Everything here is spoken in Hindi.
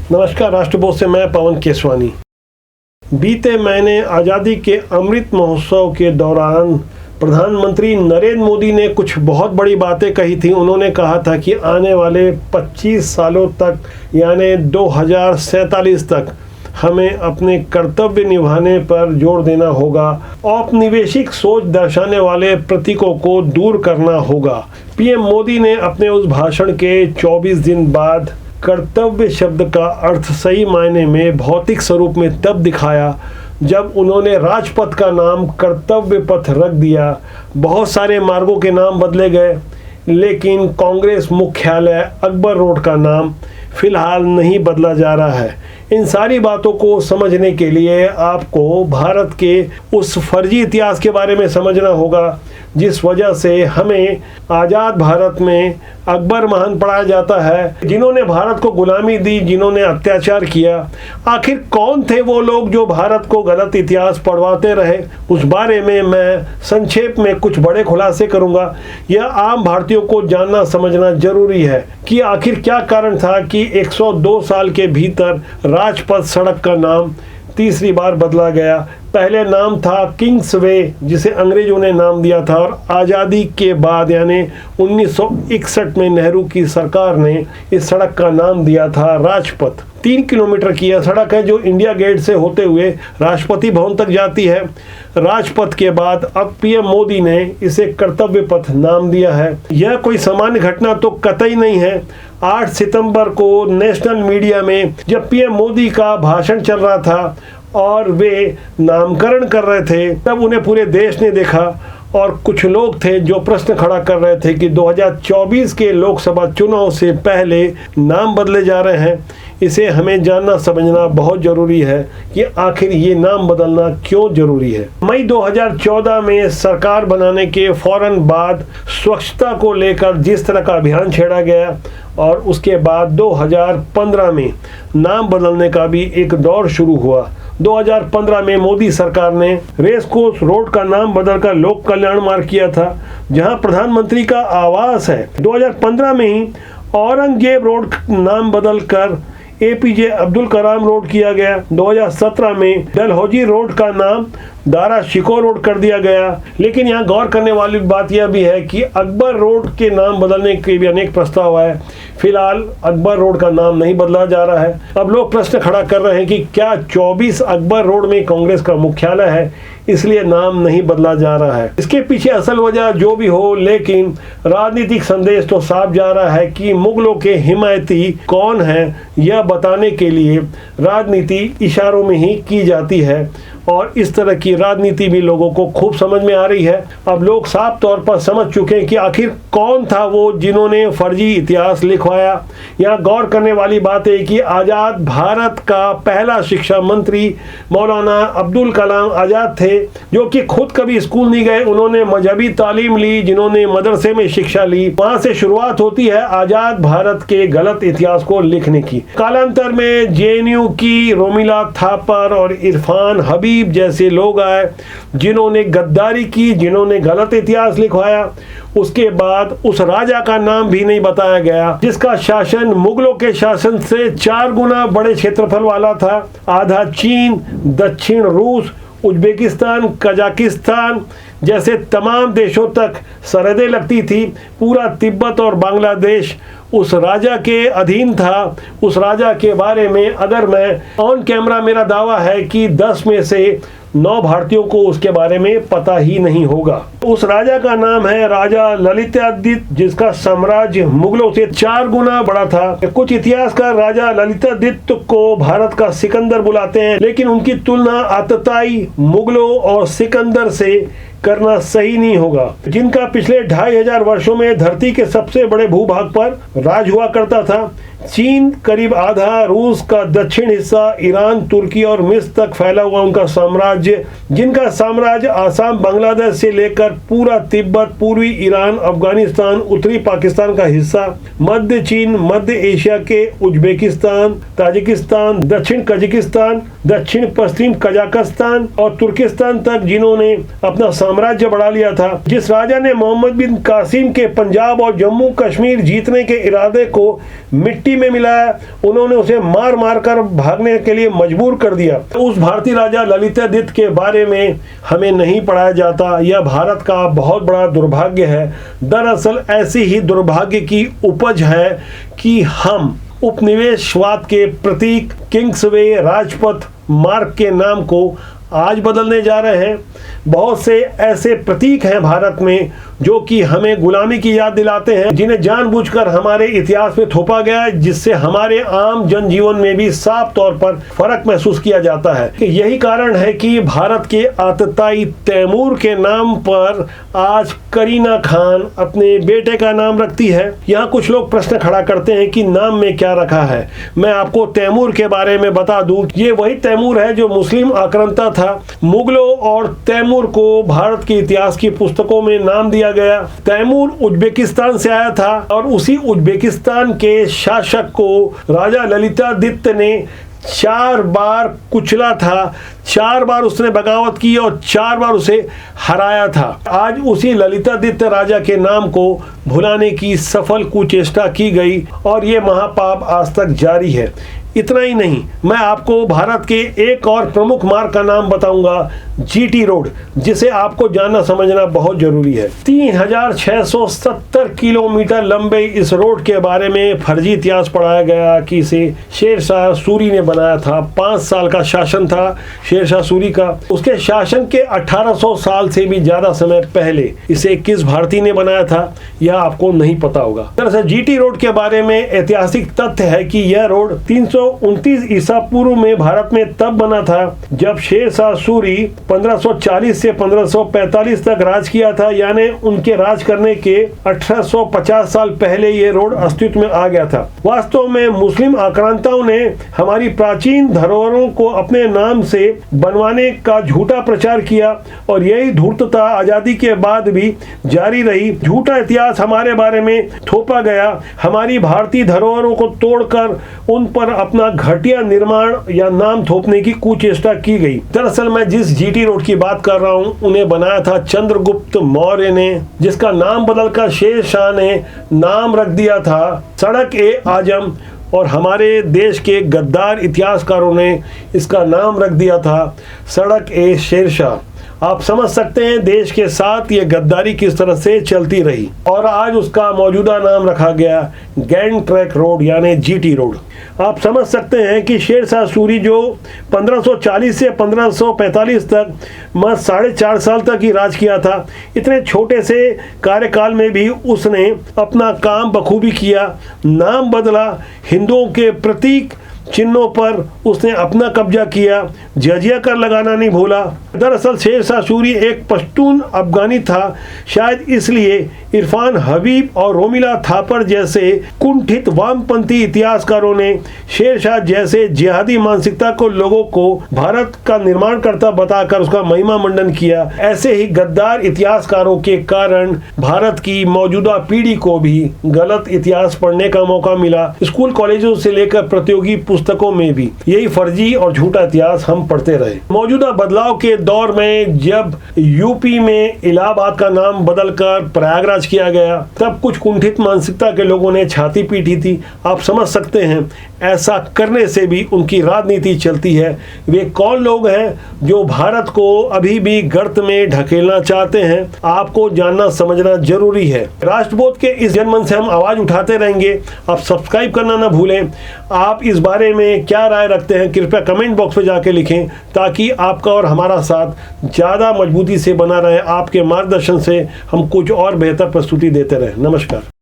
नमस्कार। राष्ट्रबोध से मैं पवन केसवानी। बीते महीने आज़ादी के अमृत महोत्सव के दौरान प्रधानमंत्री नरेंद्र मोदी ने कुछ बहुत बड़ी बातें कही थी। उन्होंने कहा था कि आने वाले 25 सालों तक यानी 2047 तक हमें अपने कर्तव्य निभाने पर जोर देना होगा। औपनिवेशिक सोच दर्शाने वाले प्रतीकों को दूर करना होगा। पीएम मोदी ने अपने उस भाषण के 24 दिन बाद कर्तव्य शब्द का अर्थ सही मायने में भौतिक स्वरूप में तब दिखाया जब उन्होंने राजपथ का नाम कर्तव्य पथ रख दिया। बहुत सारे मार्गों के नाम बदले गए, लेकिन कांग्रेस मुख्यालय अकबर रोड का नाम फिलहाल नहीं बदला जा रहा है। इन सारी बातों को समझने के लिए आपको भारत के उस फर्जी इतिहास के बारे में समझना होगा जिस वजह से हमें आज़ाद भारत में अकबर महान पढ़ाया जाता है, जिन्होंने भारत को गुलामी दी, जिन्होंने अत्याचार किया। आखिर कौन थे वो लोग जो भारत को गलत इतिहास पढ़वाते रहे? उस बारे में मैं संक्षेप में कुछ बड़े खुलासे करूंगा। यह आम भारतीयों को जानना समझना जरूरी है कि आखिर क्या कारण था कि 102 साल के भीतर राजपथ सड़क का नाम तीसरी बार बदला गया। पहले नाम था किंग्स वे, जिसे अंग्रेजों ने नाम दिया था, और आज़ादी के बाद यानी 1961 में नेहरू की सरकार ने इस सड़क का नाम दिया था राजपथ। 3 किलोमीटर की यह सड़क है जो इंडिया गेट से होते हुए राष्ट्रपति भवन तक जाती है। राजपथ के बाद अब पीएम मोदी ने इसे कर्तव्य पथ नाम दिया है। यह कोई सामान्य घटना तो कतई नहीं है। 8 सितंबर को नेशनल मीडिया में जब पीएम मोदी का भाषण चल रहा था और वे नामकरण कर रहे थे, तब उन्हें पूरे देश ने देखा और कुछ लोग थे जो प्रश्न खड़ा कर रहे थे कि 2024 के लोकसभा चुनाव से पहले नाम बदले जा रहे हैं। इसे हमें जानना समझना बहुत ज़रूरी है कि आखिर ये नाम बदलना क्यों ज़रूरी है। मई 2014 में सरकार बनाने के फौरन बाद स्वच्छता को लेकर जिस तरह का अभियान छेड़ा गया और उसके बाद 2015 में नाम बदलने का भी एक दौर शुरू हुआ। 2015 में मोदी सरकार ने रेस कोर्स रोड का नाम बदलकर लोक कल्याण मार्ग किया था, जहां प्रधानमंत्री का आवास है। 2015 में ही औरंगजेब रोड नाम बदलकर एपीजे अब्दुल कलाम रोड किया गया। 2017 में डलहौजी रोड का नाम दारा शिकोह रोड कर दिया गया। लेकिन यहाँ गौर करने वाली बात यह भी है कि अकबर रोड के नाम बदलने के भी अनेक प्रस्ताव आए। फिलहाल अकबर रोड का नाम नहीं बदला जा रहा है। अब लोग प्रश्न खड़ा कर रहे हैं कि क्या 24 अकबर रोड में कांग्रेस का मुख्यालय है, इसलिए नाम नहीं बदला जा रहा है। इसके पीछे असल वजह जो भी हो, लेकिन राजनीतिक संदेश तो साफ जा रहा है कि मुगलों के हिमायती कौन है यह बताने के लिए राजनीति इशारों में ही की जाती है, और इस तरह की राजनीति भी लोगों को खूब समझ में आ रही है। अब लोग साफ तौर पर समझ चुके हैं कि आखिर कौन था वो जिन्होंने फर्जी इतिहास लिखवाया। यहाँ गौर करने वाली बात है कि आज़ाद भारत का पहला शिक्षा मंत्री मौलाना अब्दुल कलाम आज़ाद थे, जो कि खुद कभी स्कूल नहीं गए। उन्होंने मजहबी तालीम ली, जिन्होंने मदरसे में शिक्षा ली। वहाँ से शुरुआत होती है आज़ाद भारत के गलत इतिहास को लिखने की। कालांतर में जेएनयू की रोमिला थापर और इरफान हबीब जैसे लोग आए, जिन्होंने गद्दारी की, जिन्होंने गलत इतिहास लिखवाया। उसके बाद उस राजा का नाम भी नहीं बताया गया जिसका शासन मुगलों के शासन से 4 गुना बड़े क्षेत्रफल वाला था। आधा चीन, दक्षिण रूस, उज्बेकिस्तान, कजाकिस्तान जैसे तमाम देशों तक सरहदें लगती थी। पूरा तिब्बत और बांग्लादेश उस राजा के अधीन था। उस राजा के बारे में अगर मैं ऑन कैमरा, मेरा दावा है कि 10 में से 9 भारतीयों को उसके बारे में पता ही नहीं होगा। उस राजा का नाम है राजा ललितादित्य, जिसका साम्राज्य मुगलों से 4 गुना बड़ा था। कुछ इतिहासकार राजा ललितादित्य को भारत का सिकंदर बुलाते हैं, लेकिन उनकी तुलना आतताई मुगलों और सिकंदर से करना सही नहीं होगा, जिनका पिछले 2500 वर्षों में धरती के सबसे बड़े भूभाग पर राज हुआ करता था। चीन करीब आधा, रूस का दक्षिण हिस्सा, ईरान, तुर्की और मिस्र तक फैला हुआ उनका साम्राज्य, जिनका साम्राज्य आसाम, बांग्लादेश से लेकर पूरा तिब्बत, पूर्वी ईरान, अफगानिस्तान, उत्तरी पाकिस्तान का हिस्सा, मध्य चीन, मध्य एशिया के उज्बेकिस्तान, ताजिकिस्तान, दक्षिण कजाकिस्तान, दक्षिण पश्चिम कजाकिस्तान और तुर्किस्तान तक, जिन्होंने अपना साम्राज्य बढ़ा लिया था। जिस राजा ने मोहम्मद बिन कासिम के पंजाब और जम्मू कश्मीर जीतने के इरादे को मिट्टी में मिलाया, उन्होंने उसे मार मार कर भागने के लिए मजबूर कर दिया। उस भारतीय राजा ललितादित्य के बारे में हमें नहीं पढ़ाया जाता। यह भारत का बहुत बड़ा दुर्भाग्य है। दरअसल ऐसी ही दुर्भाग्य की उपज है कि हम उपनिवेशवाद के प्रतीक किंग्सवे राजपथ मार्ग के नाम को आज बदलने जा रहे हैं। बहुत से ऐसे प्रतीक हैं भारत में जो कि हमें गुलामी की याद दिलाते हैं, जिन्हें जानबूझकर हमारे इतिहास में थोपा गया है, जिससे हमारे आम जनजीवन में भी साफ तौर पर फर्क महसूस किया जाता है। कि यही कारण है कि भारत के आतताई तैमूर के नाम पर आज करीना खान अपने बेटे का नाम रखती है। यहाँ कुछ लोग प्रश्न खड़ा करते हैं कि नाम में क्या रखा है। मैं आपको तैमूर के बारे में बता दूं, ये वही तैमूर है जो मुस्लिम आक्रांता था। मुगलों और तैमूर को भारत के इतिहास की पुस्तकों में नाम दिया गया। तैमूर उज्बेकिस्तान से आया था और उसी उज्बेकिस्तान के शासक को राजा ललितादित्य ने 4 बार कुचला था, 4 बार उसने बगावत की और 4 बार उसे हराया था। आज उसी ललितादित्य राजा के नाम को भुलाने की सफल कुचेष्टा की गई और ये महापाप आज तक जारी है। इतना ही नहीं, मैं आपको भारत के एक और प्रमुख मार्ग का नाम बताऊंगा, जीटी रोड, जिसे आपको जानना समझना बहुत जरूरी है। 3670 किलोमीटर लंबे इस रोड के बारे में फर्जी इतिहास पढ़ाया गया कि इसे शेरशाह सूरी ने बनाया था। 5 साल का शासन था शेरशाह सूरी का। उसके शासन के 1800 साल से भी ज्यादा समय पहले इसे किस भारतीय ने बनाया था, यह आपको नहीं पता होगा। दरअसल जीटी रोड के बारे में ऐतिहासिक तथ्य है कि यह रोड 329 ईसा पूर्व में भारत में तब बना था जब शेरशाह सूरी 1540 से 1545 तक राज किया था, यानी उनके राज करने के 1850 साल पहले ये रोड अस्तित्व में आ गया था। वास्तव में मुस्लिम आक्रांताओं ने हमारी प्राचीन धरोहरों को अपने नाम से बनवाने का झूठा प्रचार किया और यही धूर्तता आजादी के बाद भी जारी रही। झूठा इतिहास हमारे बारे में थोपा गया। हमारी भारतीय धरोहरों को तोड़कर उन पर अपना घटिया निर्माण या नाम थोपने की कुचेष्टा की गई। दरअसल मैं जिस जीटी रोड की बात कर रहा हूं, उन्हें बनाया था चंद्रगुप्त मौर्य ने, जिसका नाम बदलकर शेरशाह ने नाम रख दिया था सड़क ए आजम, और हमारे देश के गद्दार इतिहासकारों ने इसका नाम रख दिया था सड़क ए शेरशाह। आप समझ सकते हैं देश के साथ ये गद्दारी किस तरह से चलती रही और आज उसका मौजूदा नाम रखा गया गैंग ट्रैक रोड यानी जीटी रोड। आप समझ सकते हैं कि शेरशाह सूरी जो 1540 से 1545 तक 4.5 साल तक ही राज किया था, इतने छोटे से कार्यकाल में भी उसने अपना काम बखूबी किया। नाम बदला, हिंदुओं के प्रतीक चिन्हों पर उसने अपना कब्जा किया, जजिया कर लगाना नहीं भूला। दरअसल शेरशाह सूरी एक पश्तून अफगानी था, शायद इसलिए इरफान हबीब और रोमिला थापर जैसे कुंठित वामपंथी इतिहासकारों ने शेरशाह जैसे जिहादी मानसिकता को लोगों को भारत का निर्माण करता बताकर उसका महिमा मंडन किया। ऐसे ही गद्दार इतिहासकारों के कारण भारत की मौजूदा पीढ़ी को भी गलत इतिहास पढ़ने का मौका मिला। स्कूल कॉलेजों से लेकर प्रतियोगी पुस्तकों में भी यही फर्जी और झूठा इतिहास हम पढ़ते रहे। मौजूदा बदलाव के दौर में जब यूपी में इलाहाबाद का नाम बदलकर प्रयागराज किया गया, तब कुछ कुंठित मानसिकता के लोगों ने छाती पीटी थी। आप समझ सकते हैं ऐसा करने से भी उनकी राजनीति चलती है। वे कौन लोग हैं जो भारत को अभी भी गर्त में ढकेलना चाहते हैं, आपको जानना समझना जरूरी है। राष्ट्रबोध के इस जनमन से हम आवाज उठाते रहेंगे। आप सब्सक्राइब करना ना भूलें। आप इस बारे में क्या राय रखते हैं कृपया कमेंट बॉक्स में जाके लिखें, ताकि आपका और हमारा साथ ज़्यादा मजबूती से बना रहे। आपके मार्गदर्शन से हम कुछ और बेहतर प्रस्तुति देते रहें। नमस्कार।